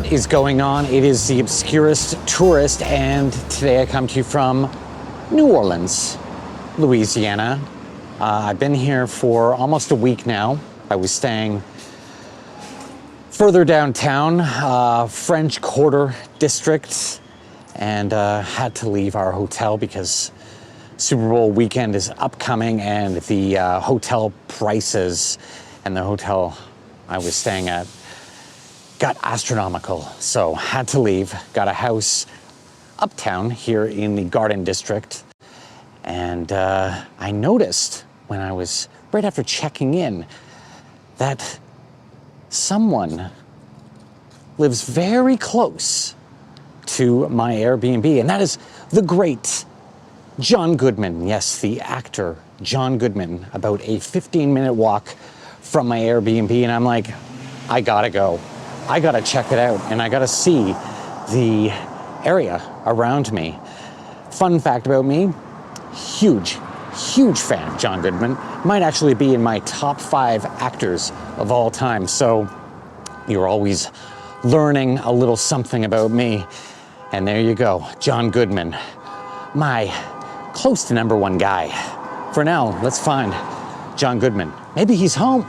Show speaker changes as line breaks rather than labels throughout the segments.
What is going on? It is the Obscurist Tourist, and today I come to you from New Orleans, Louisiana. I've been here for almost a week now. I was staying further downtown, French Quarter District, and had to leave our hotel because Super Bowl weekend is upcoming, and the hotel prices and the hotel I was staying at got astronomical. So had to leave, got a house uptown here in the Garden District. And I noticed when I was right after checking in that someone lives very close to my Airbnb, and that is the great John Goodman. Yes, the actor John Goodman, about a 15-minute walk from my Airbnb. And I'm like, I gotta go. I gotta check it out, and I gotta see the area around me. Fun fact about me, huge fan of John Goodman. Might actually be in my top 5 actors of all time. So you're always learning a little something about me. And there you go, John Goodman, my close to #1 guy. For now, let's find John Goodman. Maybe he's home.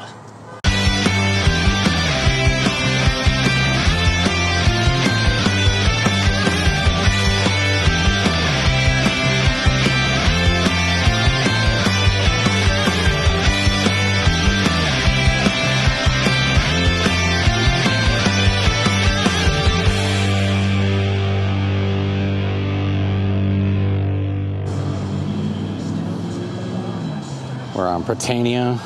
We're on Britannia.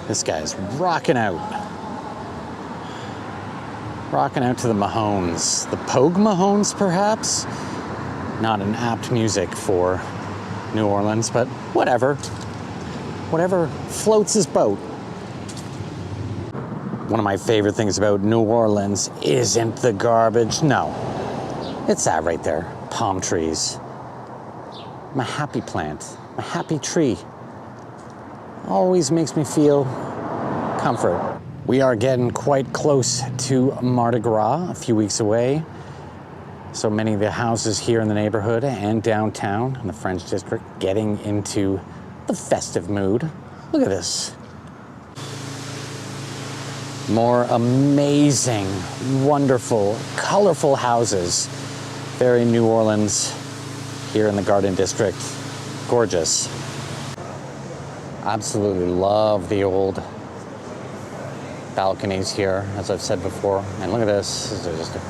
This guy's rocking out. Rocking out to the Mahones. The Pogue Mahones, perhaps? Not an apt music for New Orleans, but whatever. Whatever floats his boat. One of my favorite things about New Orleans isn't the garbage. No, it's that right there. Palm trees. My happy plant, my happy tree, always makes me feel comfort. We are getting quite close to Mardi Gras, a few weeks away. So many of the houses here in the neighborhood and downtown in the French district getting into the festive mood. Look at this. More amazing, wonderful, colorful houses. Very New Orleans here in the Garden District. Gorgeous. Absolutely love the old balconies here, as I've said before. And look at this. This is just a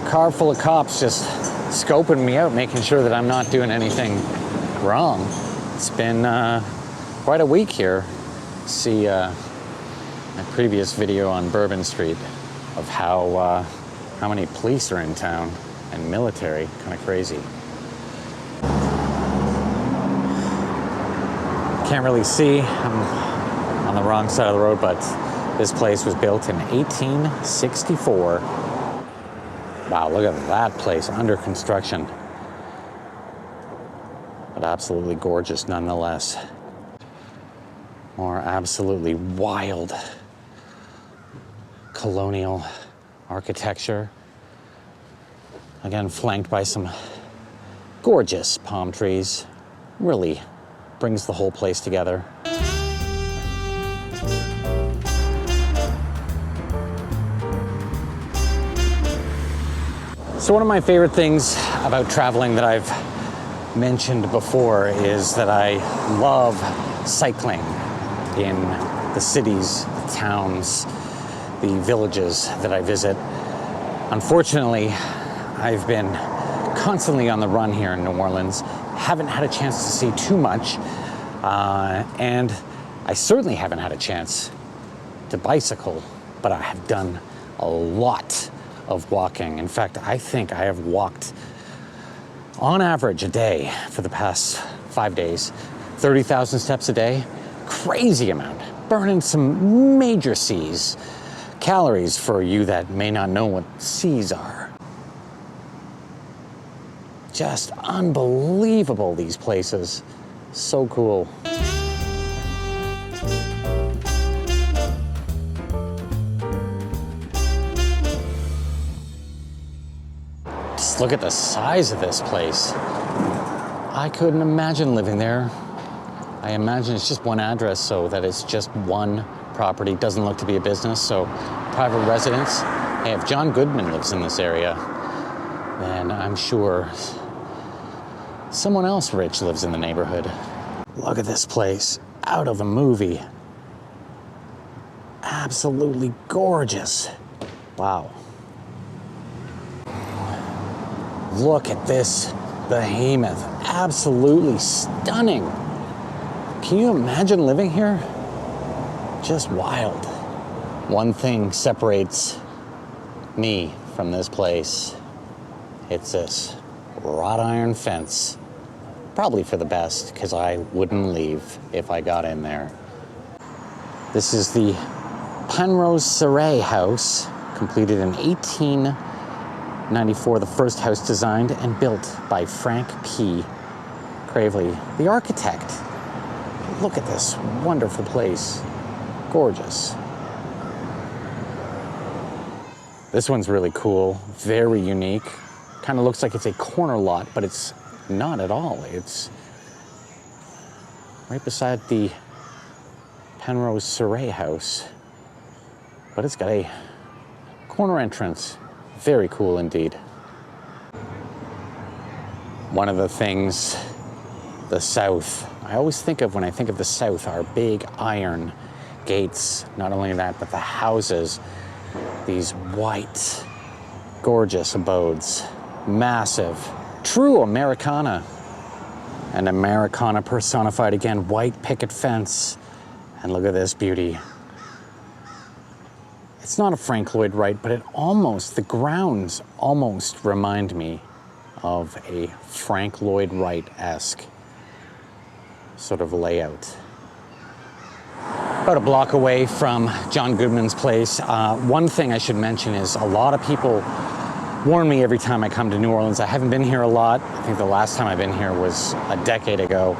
car full of cops just scoping me out, making sure that I'm not doing anything wrong. It's been quite a week here. See my previous video on Bourbon Street of how many police are in town. And military, kind of crazy. Can't really see, I'm on the wrong side of the road, but this place was built in 1864. Wow, look at that place, under construction. But absolutely gorgeous nonetheless. More absolutely wild colonial architecture. Again, flanked by some gorgeous palm trees. Really brings the whole place together. So one of my favorite things about traveling that I've mentioned before is that I love cycling in the cities, the towns, the villages that I visit. Unfortunately, I've been constantly on the run here in New Orleans. Haven't had a chance to see too much, and I certainly haven't had a chance to bicycle, but I have done a lot of walking. In fact, I think I have walked on average a day for the past 5 days, 30,000 steps a day. Crazy amount, burning some major C's. Calories for you that may not know what C's are. Just unbelievable, these places. So cool. Just look at the size of this place. I couldn't imagine living there. I imagine it's just one address, so that it's just one property. Doesn't look to be a business, so private residence. Hey, if John Goodman lives in this area, then I'm sure someone else rich lives in the neighborhood. Look at this place, out of a movie. Absolutely gorgeous. Wow. Look at this behemoth, absolutely stunning. Can you imagine living here? Just wild. One thing separates me from this place. It's this wrought iron fence. Probably for the best, because I wouldn't leave if I got in there. This is the Penrose Surrey house, completed in 1894, the first house designed and built by Frank P. Cravely, the architect. Look at this wonderful place. Gorgeous. This one's really cool, very unique. Kind of looks like it's a corner lot, but it's not at all. It's right beside the Penrose Surrey house, but it's got a corner entrance. Very cool indeed. One of the things, the South, I always think of when I think of the South are big iron gates. Not only that, but the houses, these white, gorgeous abodes, massive, true Americana. And Americana personified again, white picket fence. And look at this beauty. It's not a Frank Lloyd Wright, but the grounds almost remind me of a Frank Lloyd Wright-esque sort of layout. About a block away from John Goodman's place. One thing I should mention is a lot of people warn me every time I come to New Orleans. I haven't been here a lot. I think the last time I've been here was a decade ago.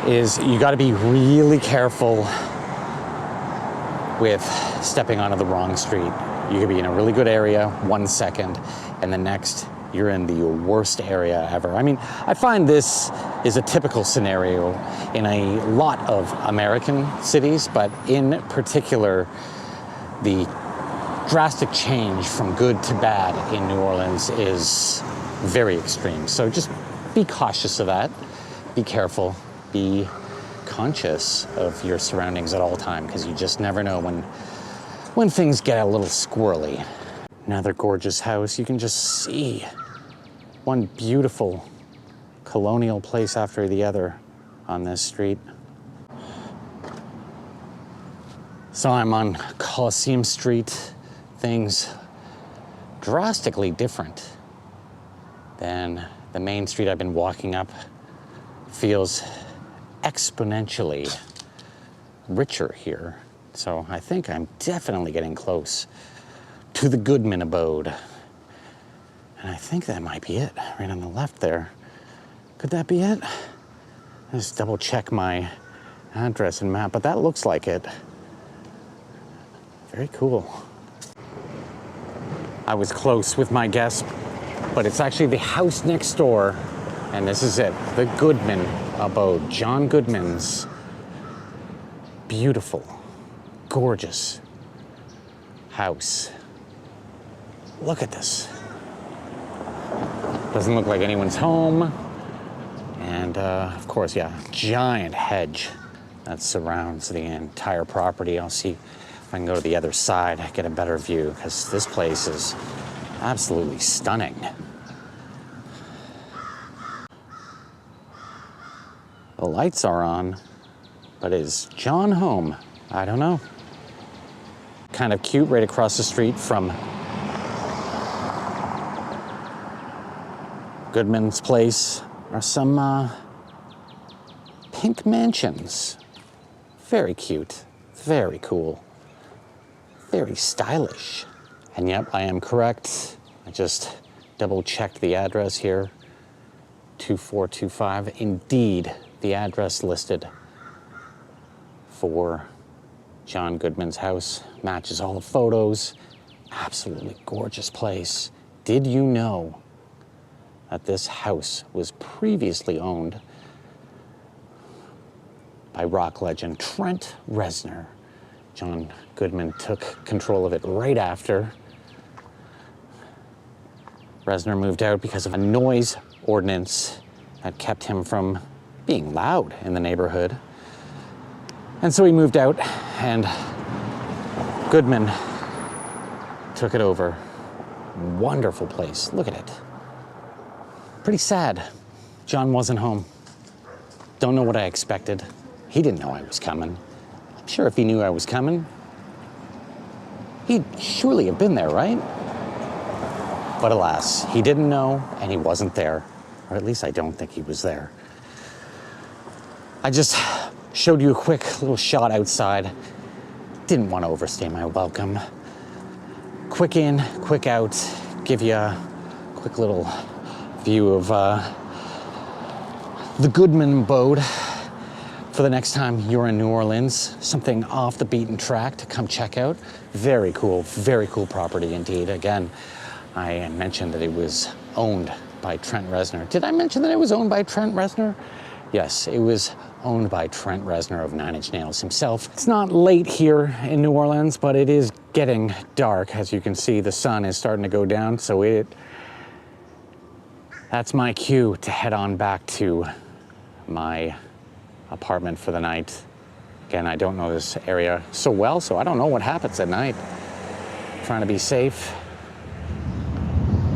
Is you got to be really careful with stepping onto the wrong street. You could be in a really good area 1 second, and the next you're in the worst area ever. I mean, I find this is a typical scenario in a lot of American cities, but in particular, the drastic change from good to bad in New Orleans is very extreme. So just be cautious of that. Be careful. Be conscious of your surroundings at all time, because you just never know when things get a little squirrely. Another gorgeous house. You can just see one beautiful colonial place after the other on this street. So I'm on Coliseum Street. Things drastically different than the main street I've been walking up. Feels exponentially richer here. So I think I'm definitely getting close to the Goodman abode. And I think that might be it, right on the left there. Could that be it? Just double check my address and map, but that looks like it. Very cool. I was close with my guess, but it's actually the house next door, and this is it, the Goodman abode, John Goodman's beautiful, gorgeous house. Look at this. Doesn't look like anyone's home. And of course, yeah, giant hedge that surrounds the entire property. I'll see if I can go to the other side, get a better view, because this place is absolutely stunning. The lights are on, but is John home? I don't know. Kind of cute, right across the street from Goodman's place are some pink mansions. Very cute, very cool, very stylish. And yep, I am correct. I just double checked the address here, 2425. Indeed, the address listed for John Goodman's house matches all the photos. Absolutely gorgeous place. Did you know that this house was previously owned by rock legend Trent Reznor? John Goodman took control of it right after. Reznor moved out because of a noise ordinance that kept him from being loud in the neighborhood. And so he moved out, and Goodman took it over. Wonderful place. Look at it. Pretty sad. John wasn't home. Don't know what I expected. He didn't know I was coming. I'm sure if he knew I was coming, he'd surely have been there, right? But alas, he didn't know, and he wasn't there. Or at least I don't think he was there. I just showed you a quick little shot outside. Didn't want to overstay my welcome. Quick in, quick out. Give you a quick little view of the Goodman abode for the next time you're in New Orleans. Something off the beaten track to come check out. Very cool property indeed. Again, I mentioned that it was owned by Trent Reznor. Did I mention that it was owned by Trent Reznor? Yes, it was owned by Trent Reznor of Nine Inch Nails himself. It's not late here in New Orleans, but it is getting dark. As you can see, the sun is starting to go down, so that's my cue to head on back to my apartment for the night. Again, I don't know this area so well, so I don't know what happens at night. Trying to be safe.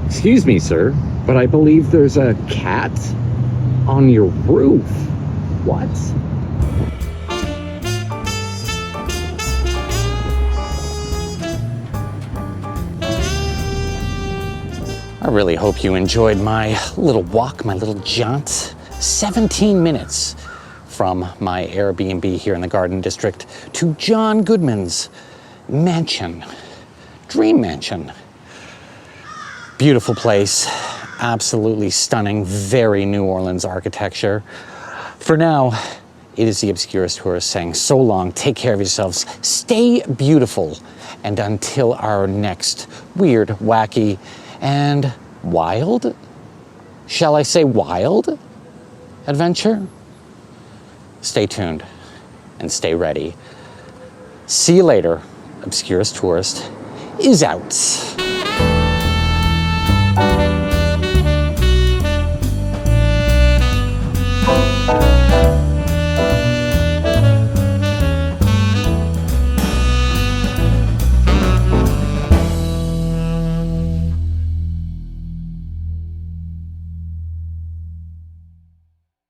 Excuse me, sir, but I believe there's a cat on your roof. What? I really hope you enjoyed my little walk, my little jaunt. 17 minutes from my Airbnb here in the Garden District to John Goodman's mansion, dream mansion. Beautiful place, absolutely stunning, very New Orleans architecture. For now, it is the Obscurist Tourist saying so long, take care of yourselves, stay beautiful, and until our next weird, wacky, and wild, shall I say wild, adventure? Stay tuned and stay ready. See you later. Obscurist Tourist is out.